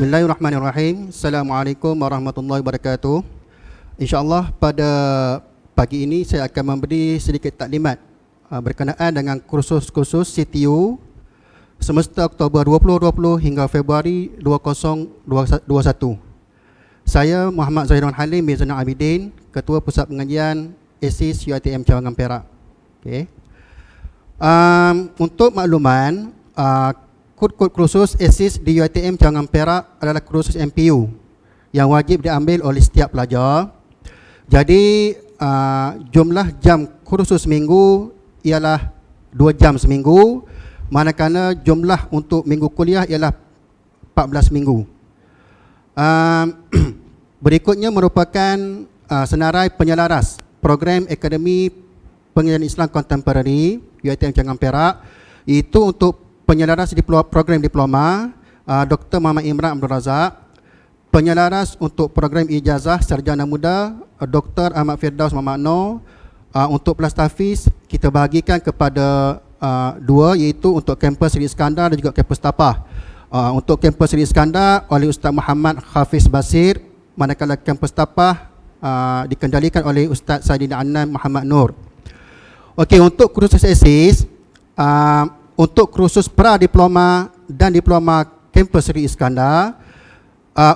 Bismillahirrahmanirrahim. Assalamualaikum warahmatullahi wabarakatuh. InsyaAllah pada pagi ini saya akan memberi sedikit taklimat berkenaan dengan kursus-kursus CTU semester Oktober 2020 hingga Februari 2021. Saya Muhammad Zahirul Halim bin Zainal Abidin, Ketua Pusat Pengajian ASIS UiTM Cawangan Perak. Okay. Untuk makluman, kod-kod kursus ASIS di UiTM Cawangan Perak adalah kursus MPU yang wajib diambil oleh setiap pelajar. Jadi jumlah jam kursus seminggu ialah 2 jam seminggu, manakala jumlah untuk minggu kuliah ialah 14 minggu. Berikutnya merupakan senarai penyelaras program Akademi Pengajian Islam Kontemporari UiTM Cawangan Perak, itu untuk penyelaras program diploma Dr. Muhammad Imran Abdul Razak, penyelaras untuk program ijazah sarjana muda Dr. Ahmad Firdaus Muhammad Noor. Untuk kelas tahfiz kita bahagikan kepada dua, iaitu untuk kampus Seri Iskandar dan juga kampus Tapah. Untuk kampus Seri Iskandar oleh Ustaz Muhammad Hafiz Basir, manakala kampus Tapah dikendalikan oleh Ustaz Saidina Anan Muhammad Noor. Okey, untuk kursus ASIS, untuk kursus pra-diploma dan diploma kampus Seri Iskandar,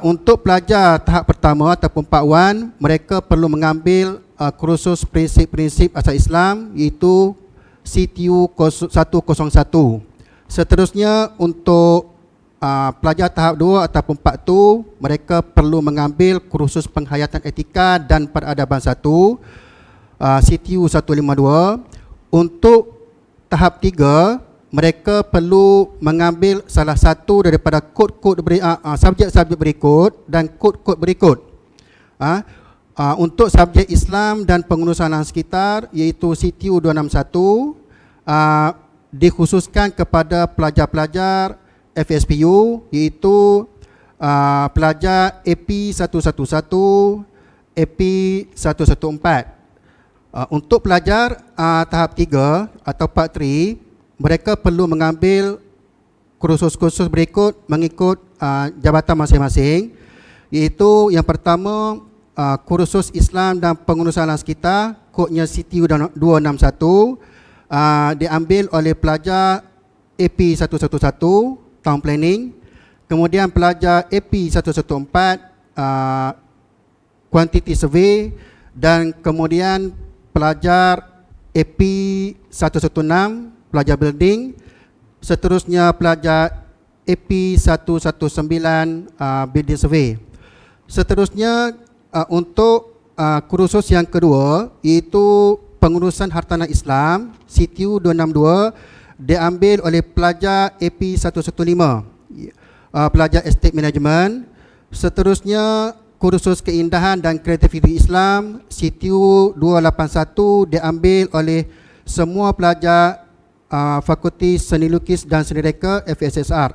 untuk pelajar tahap pertama ataupun Part 1, mereka perlu mengambil kursus prinsip-prinsip asas Islam, iaitu CTU 101. Seterusnya untuk pelajar tahap 2 ataupun Part 2, mereka perlu mengambil kursus penghayatan etika dan peradaban 1, CTU 152. Untuk tahap 3, mereka perlu mengambil salah satu daripada kod-kod subjek-subjek berikut dan kod-kod berikut. Untuk subjek Islam dan pengurusan alam sekitar, iaitu CTU 261, dikhususkan kepada pelajar-pelajar FSPU, iaitu pelajar AP 111, AP 114. Untuk pelajar tahap 3 atau Part 3, mereka perlu mengambil kursus-kursus berikut mengikut jabatan masing-masing, iaitu yang pertama kursus Islam dan pengurusan alam sekitar, kodnya CTU 261, diambil oleh pelajar AP 111 Town Planning. Kemudian pelajar AP 114 Quantity Survey, dan kemudian pelajar AP 116 pelajar Building. Seterusnya pelajar AP 119 Building Survey. Seterusnya untuk kursus yang kedua, iaitu pengurusan hartanah Islam, CTU 262, diambil oleh pelajar AP 115 pelajar Estate Management. Seterusnya kursus keindahan dan kreativiti Islam, CTU 281, diambil oleh semua pelajar Fakulti Seni Lukis dan Seni Reka FSSR.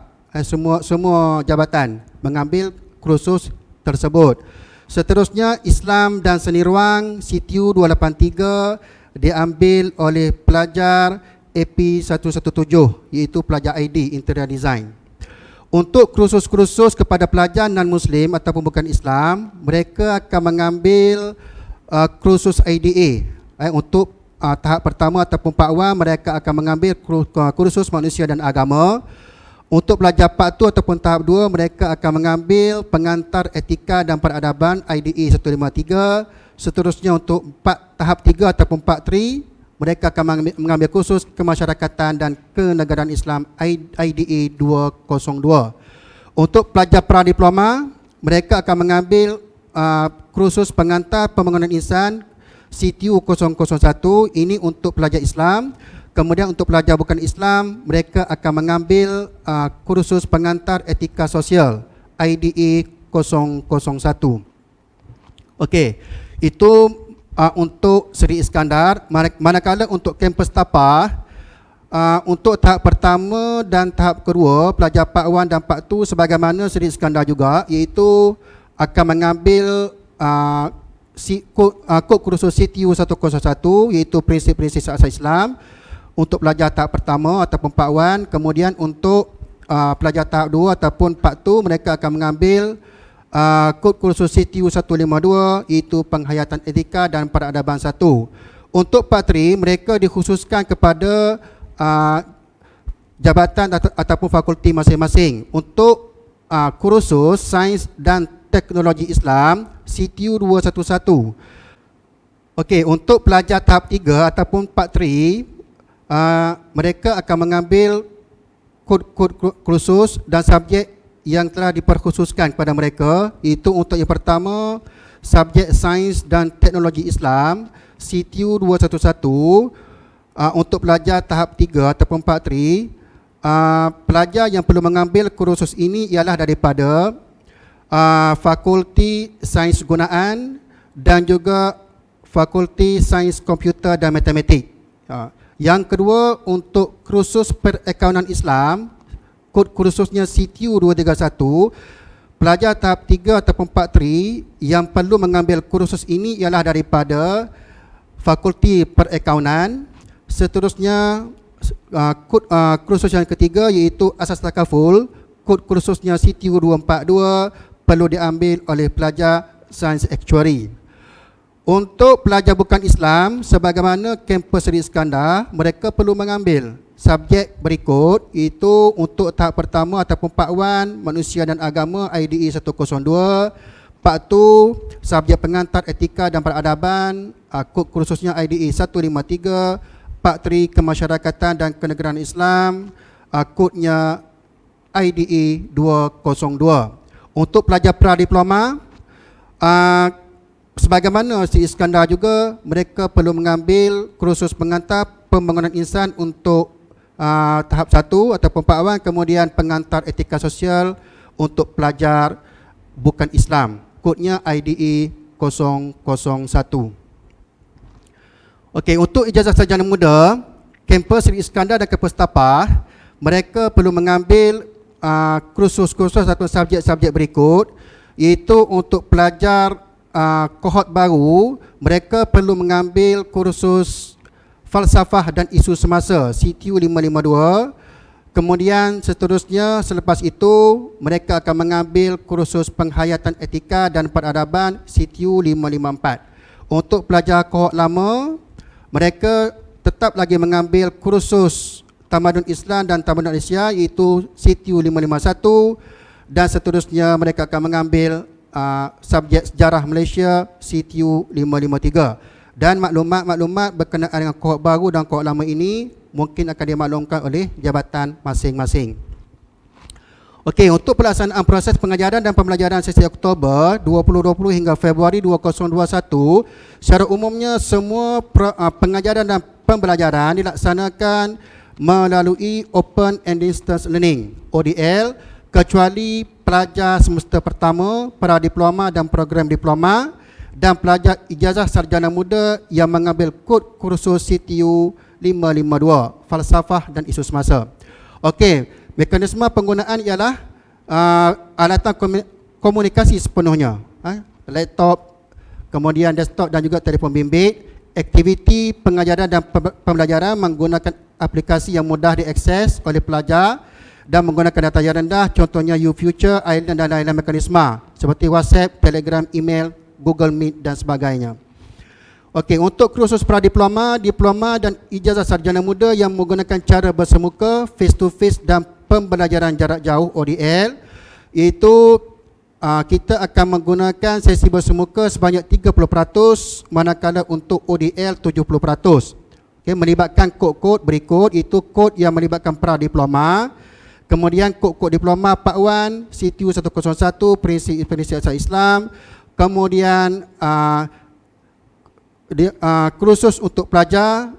Semua jabatan mengambil kursus tersebut. Seterusnya Islam dan Seni Ruang, CTU 283, diambil oleh pelajar AP 117, iaitu pelajar ID Interior Design. Untuk kursus-kursus kepada pelajar non-Muslim ataupun bukan Islam, mereka akan mengambil kursus IDA. Untuk tahap pertama ataupun Part 1, mereka akan mengambil kursus manusia dan agama. Untuk pelajar Part 2 ataupun tahap 2, mereka akan mengambil pengantar etika dan peradaban IDA 153. Seterusnya untuk tahap 3 ataupun Part 3, mereka akan mengambil kursus kemasyarakatan dan kenegaraan Islam IDA 202. Untuk pelajar pra-diploma, mereka akan mengambil kursus pengantar pembangunan insan CTU 001. Ini untuk pelajar Islam. Kemudian untuk pelajar bukan Islam, mereka akan mengambil kursus pengantar etika sosial IDA 001. Okey, itu untuk Seri Iskandar. Manakala untuk kampus Tapah, untuk tahap pertama dan tahap kedua, pelajar Part 1 dan Part 2 sebagaimana Seri Iskandar juga, iaitu akan mengambil kod kursus CTU 101, iaitu prinsip-prinsip asas Islam untuk pelajar tahap pertama ataupun Part 1. Kemudian untuk pelajar tahap 2 ataupun Part 2, mereka akan mengambil kod kursus CTU 152, iaitu penghayatan etika dan peradaban 1. Untuk Part 3, mereka dikhususkan kepada jabatan ataupun fakulti masing-masing. Untuk kursus Sains dan Teknologi Islam CTU 211. Okey, untuk pelajar tahap 3 ataupun Part 3, mereka akan mengambil kod kursus dan subjek yang telah diperkhususkan kepada mereka. Itu untuk yang pertama, subjek Sains dan Teknologi Islam CTU 211. Untuk pelajar tahap 3 ataupun Part 3, pelajar yang perlu mengambil kursus ini ialah daripada Fakulti Sains Gunaan dan juga Fakulti Sains Komputer dan Matematik. Yang kedua, untuk kursus Perakaunan Islam, kod kursusnya CTU 231, pelajar tahap 3 ataupun Part 3 yang perlu mengambil kursus ini ialah daripada Fakulti Perakaunan. Seterusnya, kod kursus yang ketiga iaitu Asas Takaful, kod kursusnya CTU 242, perlu diambil oleh pelajar Sains Aktuari. Untuk pelajar bukan Islam, sebagaimana kampus Seri Iskandar, mereka perlu mengambil subjek berikut, iaitu untuk tahap pertama ataupun Part 1, Manusia dan Agama IDE 102, Part 2, subjek pengantar etika dan peradaban, kod kursusnya IDE 153, Part 3, Kemasyarakatan dan Kenegaraan Islam, kodnya IDE 202. Untuk pelajar pradiploma, sebagaimana Sri Iskandar juga, mereka perlu mengambil kursus pengantar pembangunan insan untuk tahap 1 ataupun Part 1, kemudian pengantar etika sosial untuk pelajar bukan Islam, kodnya IDE 001. Okey, untuk ijazah sarjana muda, kampus Sri Iskandar dan kampus Tapah, mereka perlu mengambil kursus-kursus atau subjek-subjek berikut, iaitu untuk pelajar kohort baru, mereka perlu mengambil kursus Falsafah dan Isu Semasa CTU 552. Kemudian seterusnya, selepas itu mereka akan mengambil kursus Penghayatan Etika dan Peradaban CTU 554. Untuk pelajar kohort lama, mereka tetap lagi mengambil kursus Tamadun Islam dan Tamadun Malaysia, iaitu CTU 551, dan seterusnya mereka akan mengambil subjek Sejarah Malaysia CTU 553. Dan maklumat-maklumat berkenaan dengan kohort baru dan kohort lama ini mungkin akan dimaklumkan oleh jabatan masing-masing. Okey, untuk pelaksanaan proses pengajaran dan pembelajaran sesi Oktober 2020 hingga Februari 2021, secara umumnya semua pengajaran dan pembelajaran dilaksanakan melalui Open and Distance Learning (ODL), kecuali pelajar semester pertama, pradiploma dan program diploma, dan pelajar ijazah sarjana muda yang mengambil kod kursus CTU 552, Falsafah dan Isu Semasa. Okey, mekanisme penggunaan ialah alatan komunikasi sepenuhnya, laptop, kemudian desktop dan juga telefon bimbit. Aktiviti pengajaran dan pembelajaran menggunakan aplikasi yang mudah diakses oleh pelajar dan menggunakan data yang rendah, contohnya YouFuture, Island dan lain-lain mekanisme seperti WhatsApp, Telegram, email, Google Meet dan sebagainya. Okey, untuk kursus pradiploma, diploma dan ijazah sarjana muda yang menggunakan cara bersemuka, face to face dan pembelajaran jarak jauh (ODL), iaitu kita akan menggunakan sesi bersemuka sebanyak 30%, manakala untuk ODL 70%. Okay, melibatkan kod-kod berikut, iaitu kod yang melibatkan pradiploma, kemudian kod-kod diploma Part 1 CTU 101, prinsip-prinsip asas Islam, kemudian kursus untuk pelajar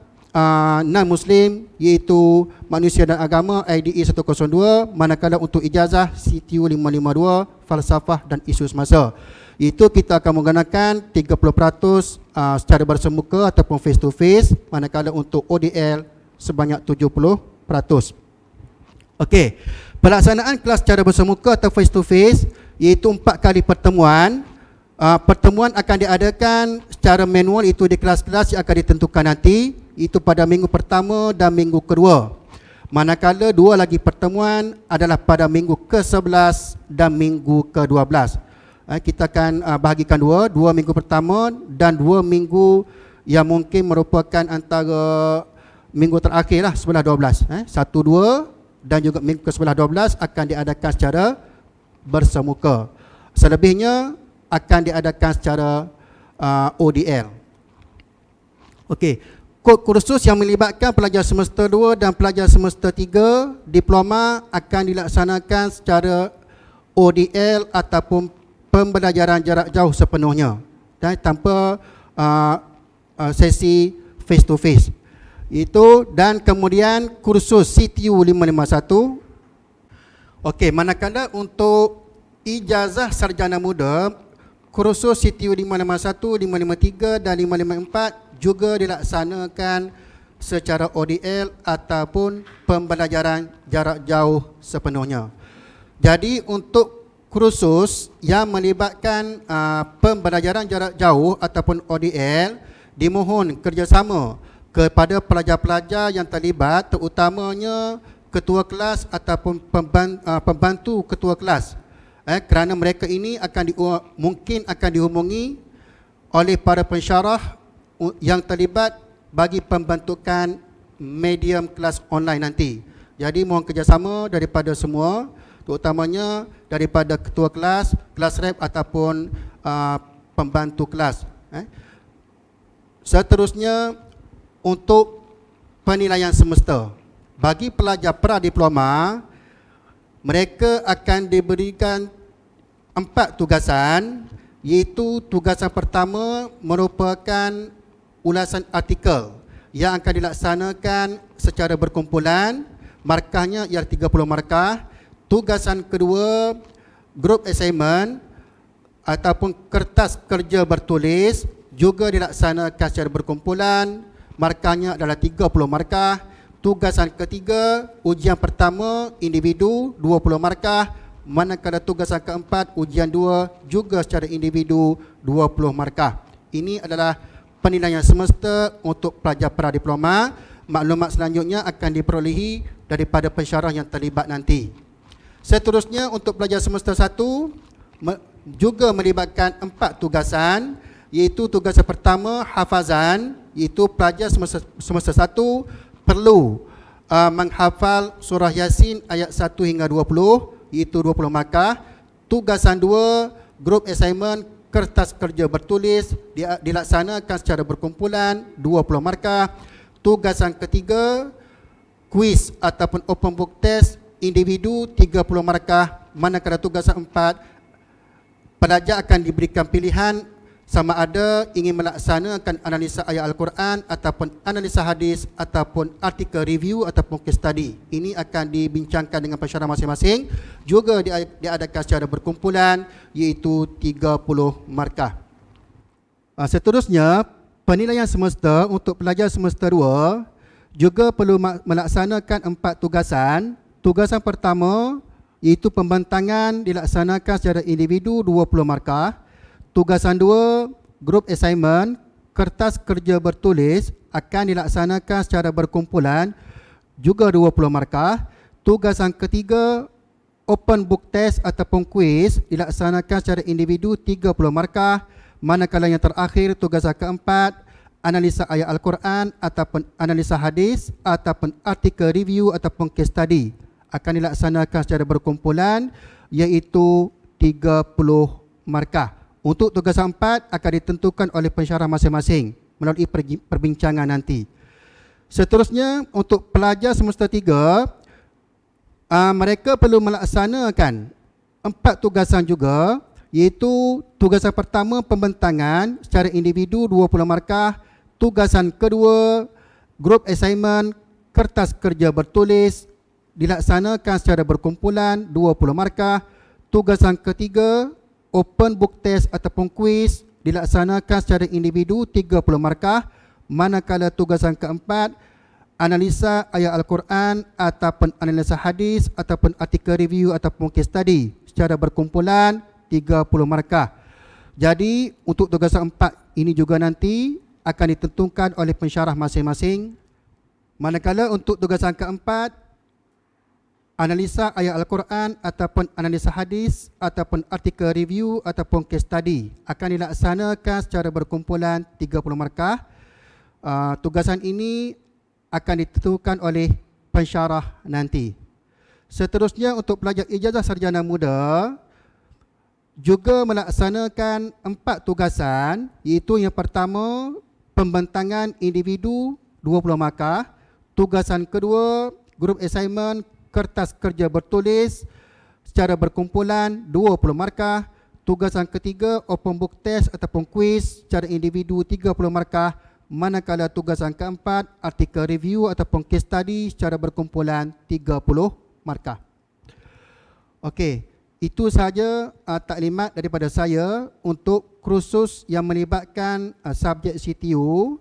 non-Muslim, iaitu Manusia dan Agama IDE 102, manakala untuk ijazah CTU 552, Falsafah dan Isu Semasa. Itu kita akan menggunakan 30% secara bersemuka ataupun face to face, manakala untuk ODL sebanyak 70%. Okey, pelaksanaan kelas secara bersemuka atau face to face iaitu 4 kali pertemuan. Pertemuan akan diadakan secara manual, itu di kelas-kelas yang akan ditentukan nanti, itu pada minggu pertama dan minggu kedua. Manakala dua lagi pertemuan adalah pada minggu ke-11 dan minggu ke-12. Kita akan bahagikan dua minggu pertama dan 2 minggu yang mungkin merupakan antara minggu terakhir lah, 11-12. 1, 2 dan juga minggu ke-11-12 akan diadakan secara bersemuka. Selebihnya akan diadakan secara ODL. Okey. Kod kursus yang melibatkan pelajar semester 2 dan pelajar semester 3 diploma akan dilaksanakan secara ODL ataupun pembelajaran jarak jauh sepenuhnya, tanpa sesi face to face. Itu, dan kemudian kursus CTU 551. Okey, manakala untuk ijazah sarjana muda, kursus CTU 551, 553 dan 554 juga dilaksanakan secara ODL ataupun pembelajaran jarak jauh sepenuhnya. Jadi untuk kursus yang melibatkan pembelajaran jarak jauh ataupun ODL, dimohon kerjasama kepada pelajar-pelajar yang terlibat, terutamanya ketua kelas ataupun pembantu ketua kelas, kerana mereka ini mungkin akan dihubungi oleh para pensyarah yang terlibat bagi pembentukan medium kelas online nanti. Jadi mohon kerjasama daripada semua, terutamanya daripada ketua kelas, kelas rep ataupun pembantu kelas. Seterusnya, untuk penilaian semester, bagi pelajar pradiploma, mereka akan diberikan 4 tugasan, iaitu tugasan pertama merupakan ulasan artikel yang akan dilaksanakan secara berkumpulan, markahnya ialah 30 markah. Tugasan kedua, group assignment ataupun kertas kerja bertulis, juga dilaksanakan secara berkumpulan, markahnya adalah 30 markah. Tugasan ketiga, ujian pertama individu 20 markah, manakala tugasan keempat, ujian 2 juga secara individu 20 markah. Ini adalah penilaian semester untuk pelajar pradiploma. Maklumat selanjutnya akan diperolehi daripada pensyarah yang terlibat nanti. Seterusnya, untuk pelajar semester 1 juga melibatkan 4 tugasan, iaitu tugasan pertama hafazan, iaitu pelajar semester 1 perlu menghafal surah Yasin ayat 1 hingga 20, iaitu 20 markah. Tugasan 2, group assignment, kertas kerja bertulis, dilaksanakan secara berkumpulan, 20 markah. Tugasan ketiga, kuis ataupun open book test, individu 30 markah, manakala tugasan 4, pelajar akan diberikan pilihan sama ada ingin melaksanakan analisa ayat Al-Quran ataupun analisa hadis ataupun artikel review ataupun case study. Ini akan dibincangkan dengan pensyarah masing-masing, juga diadakan secara berkumpulan, iaitu 30 markah. Seterusnya, penilaian semester untuk pelajar semester 2 juga perlu melaksanakan 4 tugasan. Tugasan pertama iaitu pembentangan, dilaksanakan secara individu 20 markah. Tugasan 2, group assignment, kertas kerja bertulis, akan dilaksanakan secara berkumpulan, juga 20 markah. Tugasan ketiga, open book test ataupun quiz, dilaksanakan secara individu 30 markah. Manakala yang terakhir, tugasan keempat, analisa ayat Al-Quran ataupun analisa hadis ataupun artikel review ataupun case study, akan dilaksanakan secara berkumpulan, iaitu 30 markah. Untuk tugasan 4 akan ditentukan oleh pensyarah masing-masing melalui perbincangan nanti. Seterusnya, untuk pelajar semester 3, mereka perlu melaksanakan 4 tugasan juga, iaitu tugasan pertama pembentangan secara individu 20 markah. Tugasan kedua, group assignment, kertas kerja bertulis, dilaksanakan secara berkumpulan, 20 markah. Tugasan ketiga, open book test ataupun quiz, dilaksanakan secara individu 30 markah. Manakala tugasan keempat, analisa ayat Al-Quran ataupun analisa hadis ataupun artikel review ataupun case study, secara berkumpulan 30 markah. Jadi untuk tugasan 4 ini juga nanti akan ditentukan oleh pensyarah masing-masing. Manakala untuk tugasan keempat, analisa ayat Al-Quran ataupun analisa hadis ataupun artikel review ataupun case study akan dilaksanakan secara berkumpulan 30 markah. Tugasan ini akan ditentukan oleh pensyarah nanti. Seterusnya untuk pelajar ijazah sarjana muda juga melaksanakan 4 tugasan, iaitu yang pertama pembentangan individu 20 markah, tugasan kedua grup assignment kertas kerja bertulis secara berkumpulan 20 markah, tugasan ketiga open book test ataupun quiz secara individu 30 markah, manakala tugasan keempat artikel review ataupun case study secara berkumpulan 30 markah. Okey. Itu sahaja taklimat daripada saya untuk kursus yang melibatkan subjek CTU.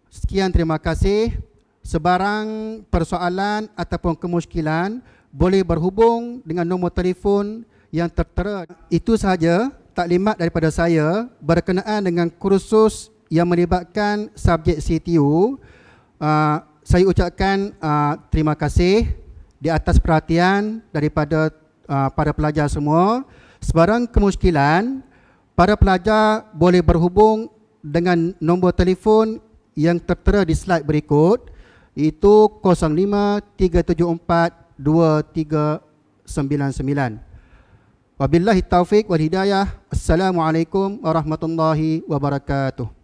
Sekian, terima kasih. Sebarang persoalan ataupun kemusykilan boleh berhubung dengan nombor telefon yang tertera. Itu sahaja taklimat daripada saya berkenaan dengan kursus yang melibatkan subjek CTU. Saya ucapkan terima kasih di atas perhatian daripada para pelajar semua. Sebarang kemusykilan, para pelajar boleh berhubung dengan nombor telefon yang tertera di slide berikut, iaitu 05-374-2399. Wabillahi taufiq wal hidayah. Assalamualaikum warahmatullahi wabarakatuh.